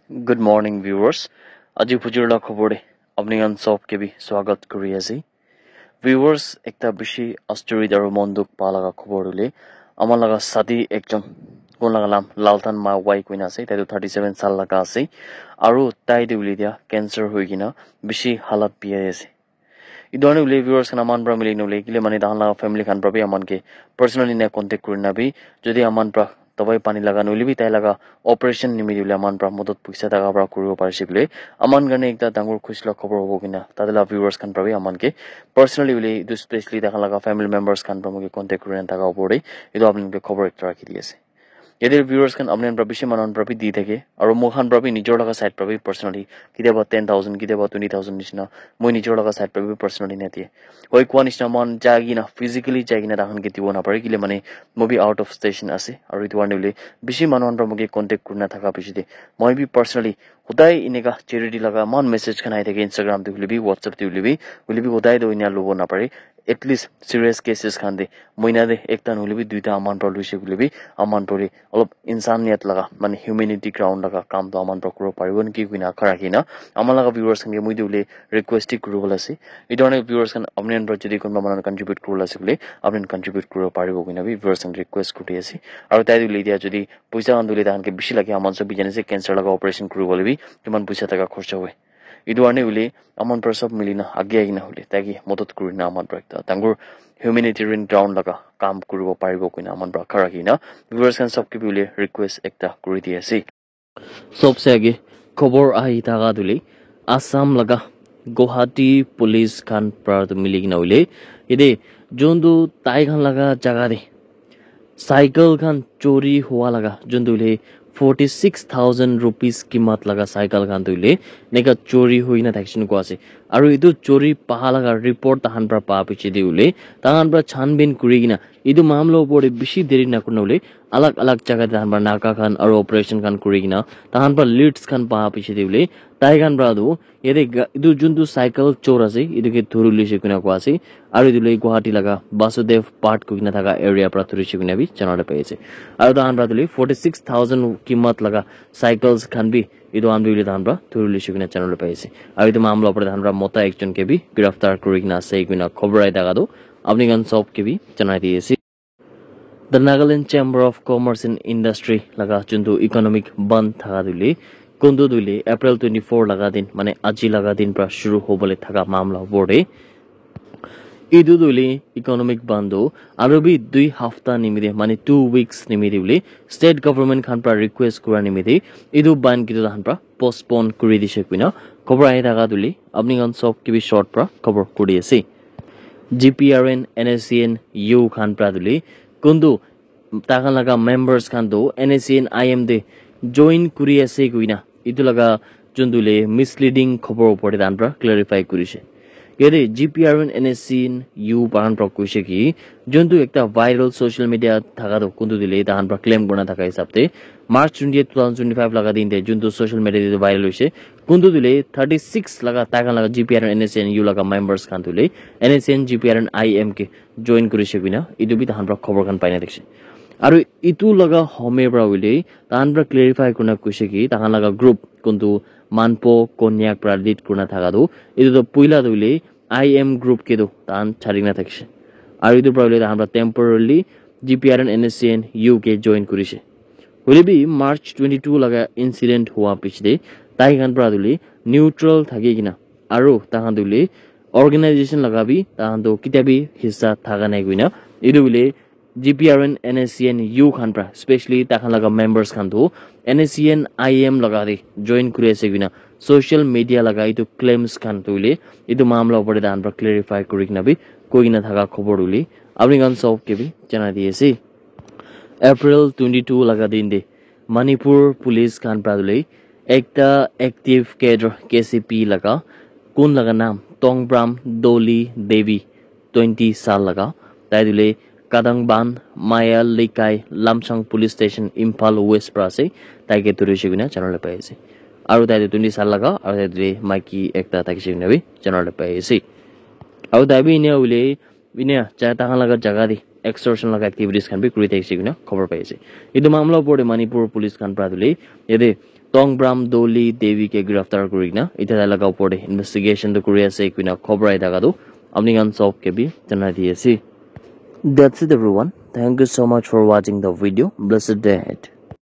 Good morning, viewers. আজি ফুজুৰলা খবৰে আপোনালোক সবকে বি স্বাগত কৰি আছে। Viewers, একটা বেশি আশ্চৰ্য আৰু মন্দুক পালাগা খবৰ হলে আমাৰ লগা সাদি একজন কোন লাগালাম লালথান মা ওয়াই কুইন আছে তাইতো 37 সাল লাগা আছে আৰু তাই দিউলি দিয়া ক্যান্সার হৈ কিনা বেশি হালত বিয়াই আছে। ইদনে উলে viewers খান আমান পৰা মিলি নলে কিলে মানে দাহন লাগা ফ্যামিলি খান পৰা আমানকে পাৰ্সোনালি না কন্টাক্ট কৰি নাবি যদি আমান পৰা তবাই পানী লাগা নলিবি তাই লাগা অপাৰেশন নিমিলিলে আমান পৰা মদত পইচা টাকা পৰা কৰিব পাৰিছে বলে আমান গানে একটা ডাঙৰ খুশলা খবৰ হ'ব কিনা তাদেলা viewers খান পৰা আমানকে পাৰ্সোনালি উলে ইটো স্পেশালি দেখা লাগা ফ্যামিলি মেম্বাৰ্স খান পৰা মোক কন্টাক্ট কৰি থাকা ওপৰে ইটো আপোনালোকে খবৰ একটা ৰাখি দি আছে। এদের viewers খান আপনার বেশি মানন প্রবি দি থাকে আর মোখান প্রবি নিজের লাগা সাইড প্রবি পার্সোনালি কিদেবা 10,000 কিদেবা 20,000 নিচিনা মই নিজের লাগা সাইড প্রবি পার্সোনালি না দিয়ে ওই কোয়া নিচিনা মান জাগি না ফিজিক্যালি জাগি না তাহান দিব না পারে কিলে মানে মুভি আউট অফ স্টেশন আছে আর ইটো আনিলে বেশি মানন পৰা মোক কন্টাক্ট কৰি না থাকা পিছতে মই বি পাৰ্সোনালি সদায় এনেকা চেৰিটি লাগা মান মেসেজ খান আই থাকে ইনস্টাগ্রাম দি হলিবি হোয়াটসঅ্যাপ দি হলিবি সদায় দইনা লব না পারে এটলিস্ট সিরিয়াস কেসেস খান দে মইনা দে একটা নলিবি দুইটা আমান পৰা লইছে গুলিবি আমান পৰি অলপ ইনসানিয়ত লাগা মানে হিউম্যানিটি গ্ৰাউন্ড লাগা কাম তো আমান পৰা কৰিব পাৰিব নেকি কিনা আখৰা কিনা আমাৰ লাগা ভিউয়াৰ্স খান মই দিউলে ৰিকুৱেষ্ট কৰিব আছে এই ধৰণে ভিউয়াৰ্স খান আপোনাৰ পৰা যদি কোনোবা মানুহ কন্ট্ৰিবিউট কৰিব আছে বলে আপুনি কন্ট্ৰিবিউট কৰিব পাৰিব কিনা ভিউয়াৰ্স খান ৰিকুৱেষ্ট কৰি আছে আৰু তাই দিউলে দিয়া যদি পইচা আন্দুলে তাহানকে বেছি লাগে আমান সব বিজানেছে ক্যান্সার লাগা অপারেশন কৰিব লবি কিমান পইচা টাকা খৰচ হয় এই ধৰণে উলি আমান পৰা সব মিলি না আগে আগে না হলে তাকে মদত কৰি না আমান পৰা একটা ডাঙৰ humanitarian ground laga কাম কৰিব পাৰিব কিনা আমান ৰাখা ৰাখি না viewers খান সবকে বিলে ৰিকোয়েস্ট একটা কৰি দি আছে। सबसे आगे खबर आही थाका दुले आसाम लगा गुवाहाटी पुलिस खान प्रार मिली किना उले इदे जोंदु ताई खान लगा जगह दे साइकिल खान चोरी हुआ लगा जोंदुले 46,000 rupees किमत लगा साइकिल खान दुले नेका चोरी हुई ना थाक्सिन को आसे আৰু ইটো চোৰি পাহা লাগা ৰিপোৰ্ট তাহান পৰা পা পিছে দিউলে তাহান পৰা ছানবিন কৰি কিনা ইটো মামলা ওপৰে বেশি দেৰি না কৰনলে अलग अलग जगह ताहान পৰা नाका खान আৰু অপাৰেশন খান কৰি কিনা তাহান পৰা লিডস খান পা পিছে দিউলে তাই খান পৰা দু এদে ইটো যোনটো সাইকেল চোৰ আছে ইটোকে ধৰুলিছে কিনা কো আছে আৰু ইটোলে গুৱাহাটী লাগা বাসুদেৱ পাৰ্ট কিনা থাকা এৰিয়া পৰা ধৰিছে কিনা বি জানালে পাইছে আৰু তাহান পৰা দুলি 46,000 কিমত লাগা সাইকেলস খান বি ইটো আনবিলে তাহান পৰা ধৰুলিছে কিনা জানালে পাইছে আৰু ইটো মামলা ওপৰে তাহান পৰা মতা একজন কে বি গ্ৰেফতাৰ কৰি কিনা আছে কিনা খবর আই থাকা দো আপনি গান সব কে বি জানাই দিয়েছি। The Nagaland Chamber of Commerce and Industry laga juntu economic band thaga dule kundu dule April 24 laga din mane aji laga din pra shuru hobole thaga mamla bode idu dule economic bando arobi 2 hafta nimide mane 2 weeks nimide ule state government khan pra request kura nimide idu ban kidu han pra postpone kuri dise kuina khobor ai thaga dule apni gan sob kibi short pra khobor kuri ase GPRN NSCN U khan pra dule kundu takan laga members kan do NSCN IM de join kuri ase kuina itu laga jundule misleading khobor opore dan pra clarify kurise yede GPRN NSCN U ban pra kuise ki juntu ekta viral social media thaga do kundu dile dan pra claim gona thaka hisabte March 20 2025 laga din de juntu social media de viral hoise kundu dile 36 laga takan laga GPRN NSCN U laga members kan dile NSCN GPRN IM ke join kurise kuina itu bi dan pra khobor kan paina dekse আৰু ইটো লগা হোমে পৰা উলে তাহান পৰা clarify corona কৈছে কি তাহান লগা গ্ৰুপ কোনটো মানপো কন্যাক পৰা লিড কৰনা থাকা দো ইটো তো পইলা দলে আইএম গ্ৰুপ কে দো তাহান ছাড়ি না থাকছে আৰু ইটো পৰা উলে তাহান পৰা টেম্পোৰাৰিলি GPRN NSCN U কে জয়েন কৰিছে হলিবি মাৰ্চ 22 লগা ইনসিডেন্ট হোৱা পিছতে তাই খান পৰা দলে নিউট্ৰাল থাকি কিনা আৰু তাহান দলে অর্গানাইজেশন লাগাবি তাহান তো কিতাবি হিস্সা থাকা নাই কইনা ইটো বলে GPRN NSCN U khan pra especially takhan laga members khan to NSCN IM laga de join kuri ase gina social media laga itu claims khan toile itu mamla opore dan pra clarify kuri na bi koi na thaga khobor uli apni gan sob ke bi jana diese April 22 laga din de Manipur police khan pra dule ekta active cadre KCP laga kun laga naam Tongbram Doli Devi 20 साल laga tai dule Kadangban Maya Likai Lamsang Police Station Impal West Prase taike turise guna channel paise aru tai 20 sal laga aru tai maiki ekta takise guna bi channel paise aru tai bi ne ule bine cha ta kan laga jaga di extortion laga activities kan bi kuri takise guna khobor paise idu mamla pore Manipur police kan pra dule ede Tongbram Doli Devi ke giraftar kurina ita laga upor de investigation to kuri ase kuina khobor ai daga do apni kan sob ke bi janai di ase. That's it everyone. Thank you so much for watching the video. Blessed day ahead.